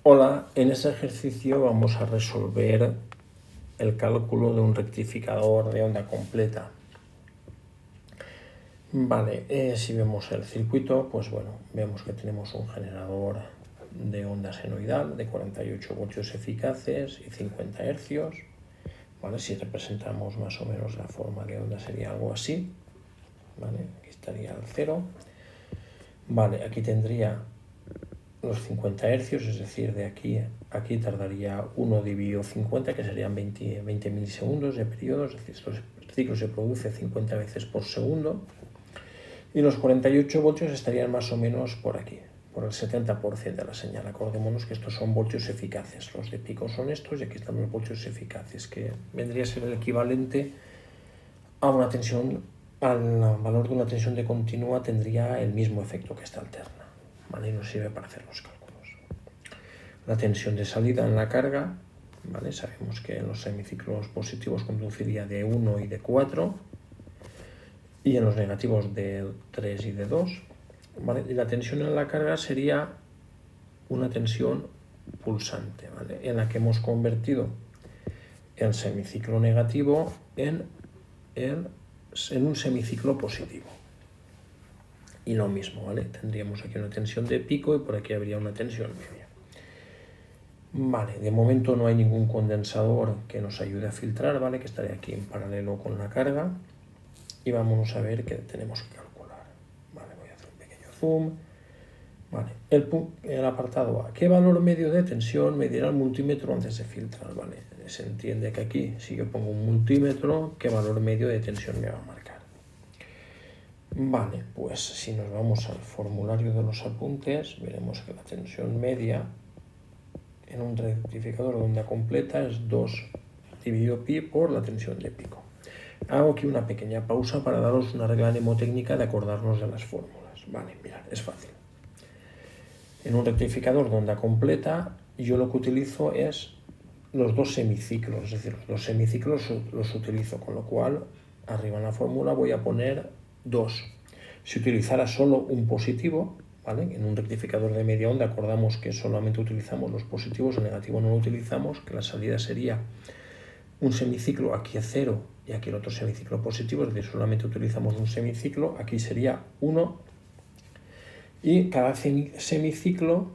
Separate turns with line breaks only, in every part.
Hola, en este ejercicio vamos a resolver el cálculo de un rectificador de onda completa. Vale, si vemos el circuito, pues bueno, vemos que tenemos un generador de onda senoidal de 48 voltios eficaces y 50 hercios. Vale, si representamos más o menos la forma de onda sería algo así. Vale, aquí estaría el 0. Vale, aquí tendría los 50 hercios, es decir, de aquí a aquí tardaría 1 dividido 50, que serían 20 milisegundos de periodo, es decir, el ciclo se produce 50 veces por segundo, y los 48 voltios estarían más o menos por aquí, por el 70% de la señal. Acordémonos que estos son voltios eficaces, los de pico son estos y aquí están los voltios eficaces, que vendría a ser el equivalente a una tensión, al valor de una tensión de continua tendría el mismo efecto que esta alterna. ¿Vale? Y nos sirve para hacer los cálculos. La tensión de salida en la carga, ¿vale? Sabemos que en los semiciclos positivos conduciría de 1 y de 4, y en los negativos de 3 y de 2. ¿Vale? Y la tensión en la carga sería una tensión pulsante, ¿vale? En la que hemos convertido el semiciclo negativo en un semiciclo positivo. Y lo mismo, ¿vale? Tendríamos aquí una tensión de pico y por aquí habría una tensión media. Vale, de momento no hay ningún condensador que nos ayude a filtrar, ¿vale? Que estaría aquí en paralelo con la carga. Y vamos a ver qué tenemos que calcular. Vale, voy a hacer un pequeño zoom. Vale, el apartado A. ¿Qué valor medio de tensión medirá el multímetro antes de filtrar? Vale, se entiende que aquí, si yo pongo un multímetro, ¿qué valor medio de tensión me va a marcar? Vale, pues si nos vamos al formulario de los apuntes, veremos que la tensión media en un rectificador de onda completa es 2 dividido pi por la tensión de pico. Hago aquí una pequeña pausa para daros una regla mnemotécnica de acordarnos de las fórmulas. Vale, mirad, es fácil. En un rectificador de onda completa, yo lo que utilizo es los dos semiciclos, es decir, los dos semiciclos los utilizo, con lo cual arriba en la fórmula voy a poner 2. Si utilizara solo un positivo, ¿vale? En un rectificador de media onda acordamos que solamente utilizamos los positivos, el negativo no lo utilizamos, que la salida sería un semiciclo aquí a 0 y aquí el otro semiciclo positivo, es decir, solamente utilizamos un semiciclo, aquí sería 1, y cada semiciclo,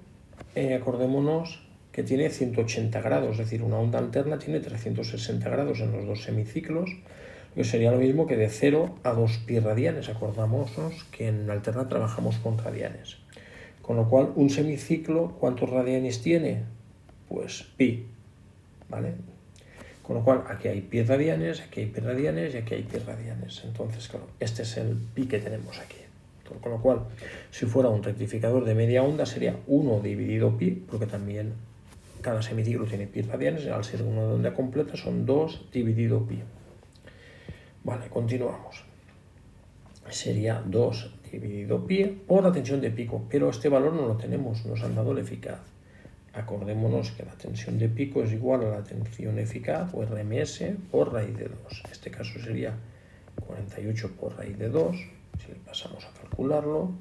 acordémonos que tiene 180 grados, es decir, una onda alterna tiene 360 grados en los dos semiciclos, que sería lo mismo que de 0 a 2 pi radianes. Acordámonos que en alterna trabajamos con radianes. Con lo cual, un semiciclo, ¿cuántos radianes tiene? Pues pi, ¿vale? Con lo cual, aquí hay pi radianes, aquí hay pi radianes y aquí hay pi radianes. Entonces, claro, este es el pi que tenemos aquí. Con lo cual, si fuera un rectificador de media onda, sería 1 dividido pi, porque también cada semiciclo tiene pi radianes, y al ser una de onda completa son 2 dividido pi. Vale, continuamos. Sería 2 dividido pi por la tensión de pico, pero este valor no lo tenemos, nos han dado el eficaz. Acordémonos que la tensión de pico es igual a la tensión eficaz, o RMS, por raíz de 2. En este caso sería 48 por raíz de 2. Si le pasamos a calcularlo,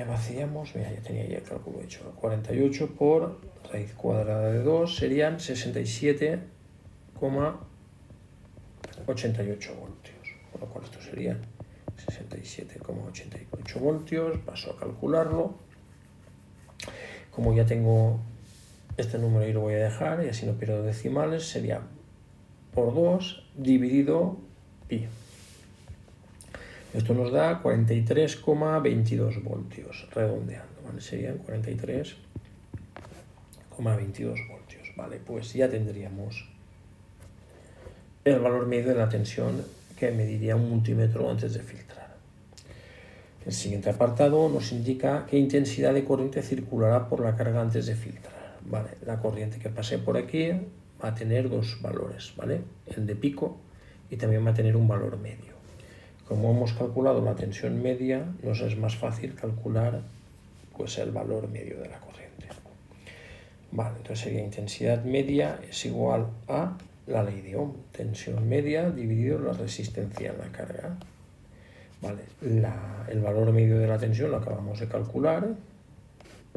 vaciamos, mira, ya tenía ya el cálculo hecho. 48 por raíz cuadrada de 2 serían 67,88 voltios. Con lo cual esto sería 67,88 voltios. Paso a calcularlo. Como ya tengo este número y lo voy a dejar, y así no pierdo decimales, sería por 2 dividido pi. Esto nos da 43,22 voltios, redondeando, ¿vale? Serían 43,22 voltios, ¿vale? Pues ya tendríamos el valor medio de la tensión que mediría un multímetro antes de filtrar. El siguiente apartado nos indica qué intensidad de corriente circulará por la carga antes de filtrar, ¿vale? La corriente que pase por aquí va a tener dos valores, ¿vale? El de pico y también va a tener un valor medio. Como hemos calculado la tensión media, nos es más fácil calcular pues, el valor medio de la corriente. Vale, entonces sería intensidad media es igual a la ley de Ohm, tensión media dividido la resistencia en la carga. Vale, el valor medio de la tensión lo acabamos de calcular,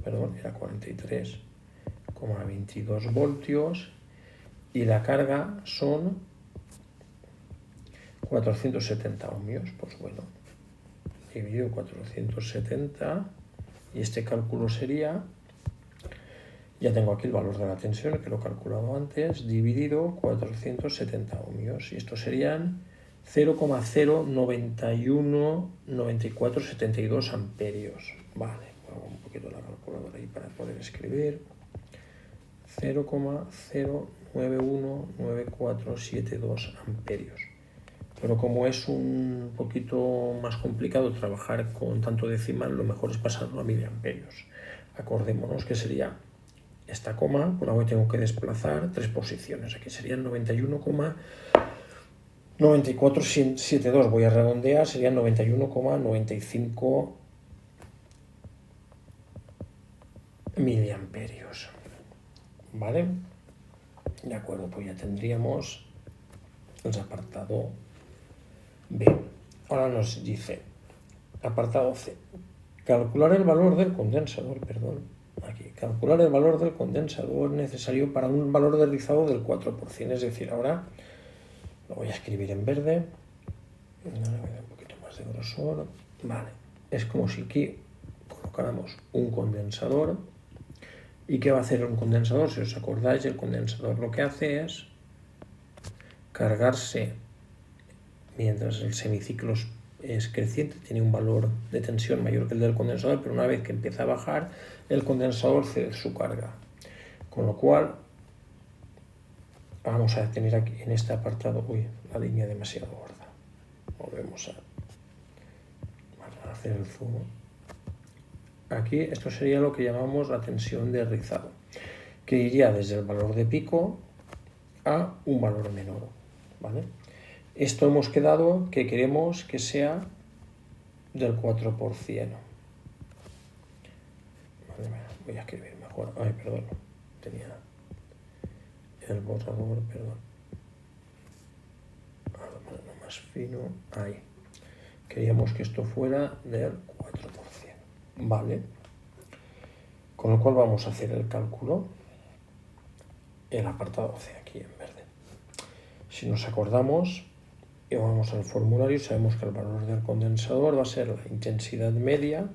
perdón, era 43 1,22 voltios y la carga son 470 ohmios. Pues bueno, dividido 470 y este cálculo sería, ya tengo aquí el valor de la tensión que lo he calculado antes, dividido 470 ohmios y estos serían 0,0919472 amperios. Vale, hago un poquito la calculadora ahí para poder escribir. 0,0919472 amperios. Pero como es un poquito más complicado trabajar con tanto decimal, lo mejor es pasarlo a miliamperios. Acordémonos que sería esta coma, por la cual tengo que desplazar 3 posiciones. Aquí serían 91,9472. Voy a redondear, serían 91,95 miliamperios. ¿Vale? De acuerdo, pues ya tendríamos el apartado B. Ahora nos dice, apartado C, calcular el valor del condensador, aquí, calcular el valor del condensador necesario para un valor de rizado del 4%, es decir, ahora lo voy a escribir en verde, ahora voy a dar un poquito más de grosor, vale, es como si aquí colocáramos un condensador. ¿Y qué va a hacer un condensador? Si os acordáis, el condensador lo que hace es cargarse mientras el semiciclo es creciente, tiene un valor de tensión mayor que el del condensador, pero una vez que empieza a bajar, el condensador cede su carga. Con lo cual, vamos a tener aquí en este apartado, la línea demasiado gorda. Volvemos a hacer el zoom. Aquí esto sería lo que llamamos la tensión de rizado, que iría desde el valor de pico a un valor menor, ¿vale? Esto hemos quedado que queremos que sea del 4%. Voy a escribir mejor. Perdón, tenía el borrador, perdón. Ahora ponerlo más fino. Ahí. Queríamos que esto fuera del 4%. Vale. Con lo cual vamos a hacer el cálculo. El apartado C aquí en verde. Si nos acordamos y vamos al formulario, sabemos que el valor del condensador va a ser la intensidad media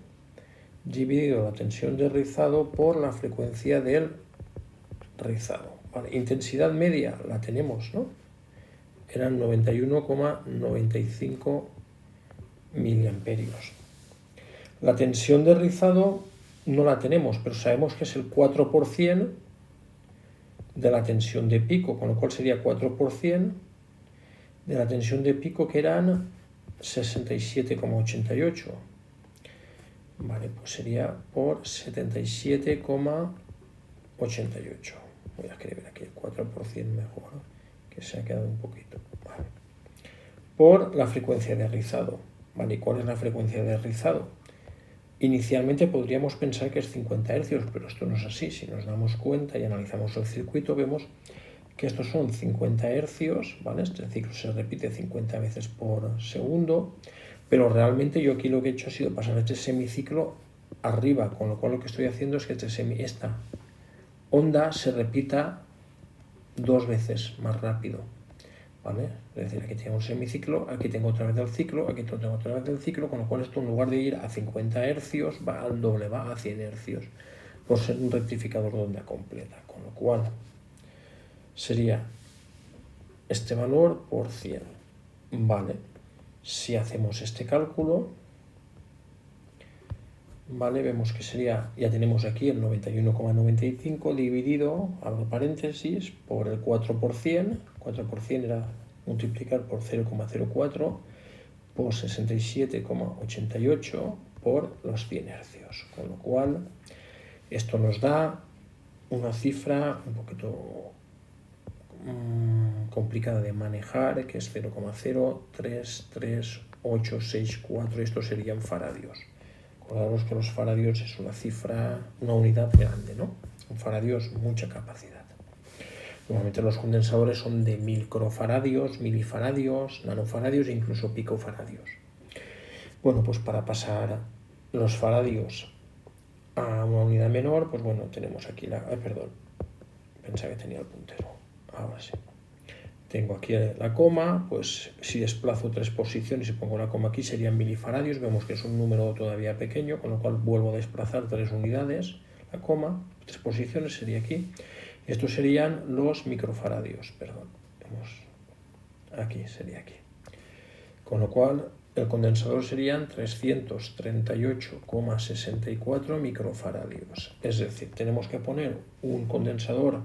dividido la tensión de rizado por la frecuencia del rizado. Vale, intensidad media la tenemos, ¿no? Eran 91,95 miliamperios. La tensión de rizado no la tenemos, pero sabemos que es el 4% de la tensión de pico, con lo cual sería 4% de la tensión de pico, que eran 67,88. Vale, pues sería por 77,88. Voy a escribir aquí el 4% mejor, que se ha quedado un poquito. Vale. Por la frecuencia de rizado. Vale, ¿y cuál es la frecuencia de rizado? Inicialmente podríamos pensar que es 50 Hz, pero esto no es así. Si nos damos cuenta y analizamos el circuito, vemos que estos son 50 Hz, ¿vale? Este ciclo se repite 50 veces por segundo, pero realmente yo aquí lo que he hecho ha sido pasar este semiciclo arriba, con lo cual lo que estoy haciendo es que esta onda se repita 2 veces más rápido, ¿vale? Es decir, aquí tengo un semiciclo, aquí tengo otra vez el ciclo, aquí tengo otra vez el ciclo, con lo cual esto en lugar de ir a 50 Hz va al doble, va a 100 Hz, por ser un rectificador de onda completa, con lo cual sería este valor por 100. Vale, si hacemos este cálculo, vale, vemos que sería, ya tenemos aquí el 91,95 dividido, abro paréntesis, por el 4%, 4% era multiplicar por 0,04 por 67,88 por los 100 Hz, con lo cual esto nos da una cifra un poquito complicada de manejar, que es 0,033864, estos serían faradios. Acordaros que los faradios es una cifra, una unidad grande, ¿no? Un faradio es mucha capacidad. Normalmente los condensadores son de microfaradios, milifaradios, nanofaradios e incluso picofaradios. Bueno, pues para pasar los faradios a una unidad menor, pues bueno, tenemos aquí Pensaba que tenía el puntero. Ahora sí. Tengo aquí la coma, pues si desplazo 3 posiciones y pongo la coma aquí serían milifaradios, vemos que es un número todavía pequeño, con lo cual vuelvo a desplazar 3 unidades, la coma, 3 posiciones sería aquí. Estos serían los microfaradios, perdón, vemos aquí, sería aquí. Con lo cual el condensador serían 338,64 microfaradios. Es decir, tenemos que poner un condensador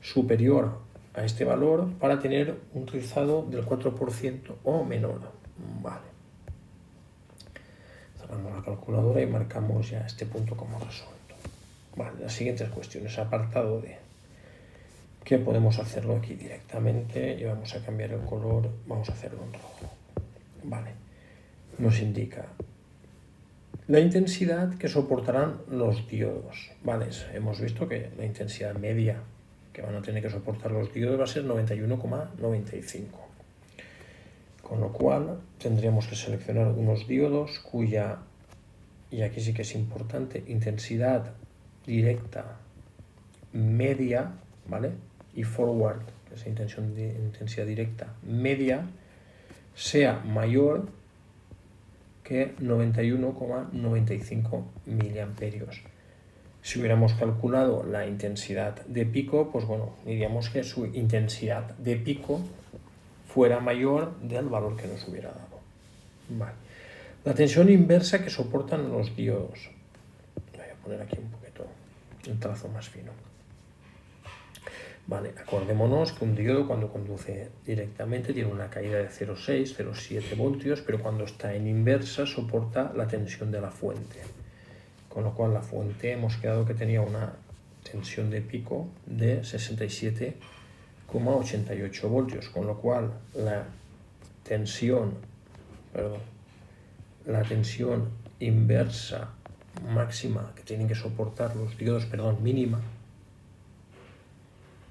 superior a este valor para tener un rizado del 4% o menor. Vale. Cerramos la calculadora y marcamos ya este punto como resuelto. Vale, las siguientes cuestiones. Apartado D. ¿Qué podemos hacerlo aquí directamente? Y vamos a cambiar el color, vamos a hacerlo en rojo. Vale. Nos indica la intensidad que soportarán los diodos. Vale, hemos visto que la intensidad media que van a tener que soportar los diodos va a ser 91,95. Con lo cual tendríamos que seleccionar unos diodos cuya, y aquí sí que es importante, intensidad directa media, ¿vale? Y forward, que es intensidad directa media, sea mayor que 91,95 miliamperios. Si hubiéramos calculado la intensidad de pico, pues bueno, diríamos que su intensidad de pico fuera mayor del valor que nos hubiera dado. Vale. La tensión inversa que soportan los diodos. Voy a poner aquí un poquito el trazo más fino. Vale, acordémonos que un diodo cuando conduce directamente tiene una caída de 0,6, 0,7 voltios, pero cuando está en inversa soporta la tensión de la fuente. Con lo cual la fuente hemos quedado que tenía una tensión de pico de 67,88 voltios, con lo cual la tensión inversa máxima que tienen que soportar los diodos, mínima,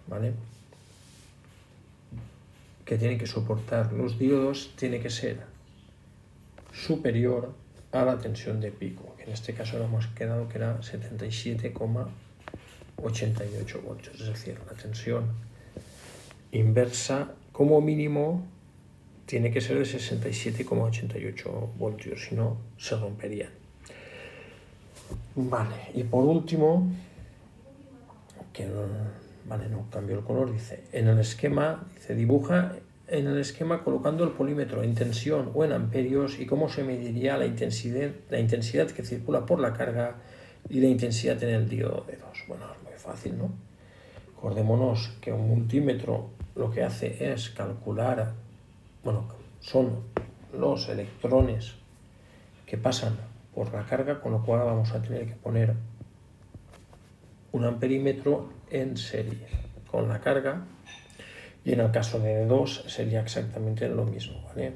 ¿vale? Que tienen que soportar los diodos tiene que ser superior a la tensión de pico, que en este caso nos hemos quedado que era 77,88 voltios, es decir, la tensión inversa como mínimo tiene que ser de 67,88 voltios, si no se romperían. Vale, y por último, no cambio el color, dice, en el esquema, dibuja en el esquema colocando el polímetro en tensión o en amperios y cómo se mediría la intensidad que circula por la carga y la intensidad en el diodo de 2. Bueno, es muy fácil, ¿no? Acordémonos que un multímetro lo que hace es calcular, son los electrones que pasan por la carga, con lo cual vamos a tener que poner un amperímetro en serie con la carga, y en el caso de 2 sería exactamente lo mismo, ¿vale?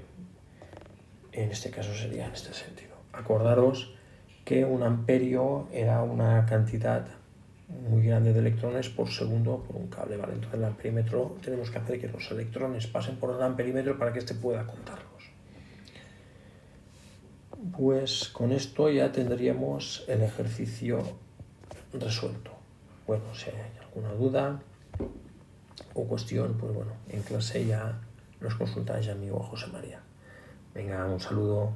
En este caso sería en este sentido. Acordaros que un amperio era una cantidad muy grande de electrones por segundo por un cable, ¿vale? Entonces el amperímetro tenemos que hacer que los electrones pasen por el amperímetro para que éste pueda contarlos. Pues con esto ya tendríamos el ejercicio resuelto. Bueno, si hay alguna duda o cuestión, pues bueno, en clase ya nos consultáis a mí o a José María. Venga, un saludo.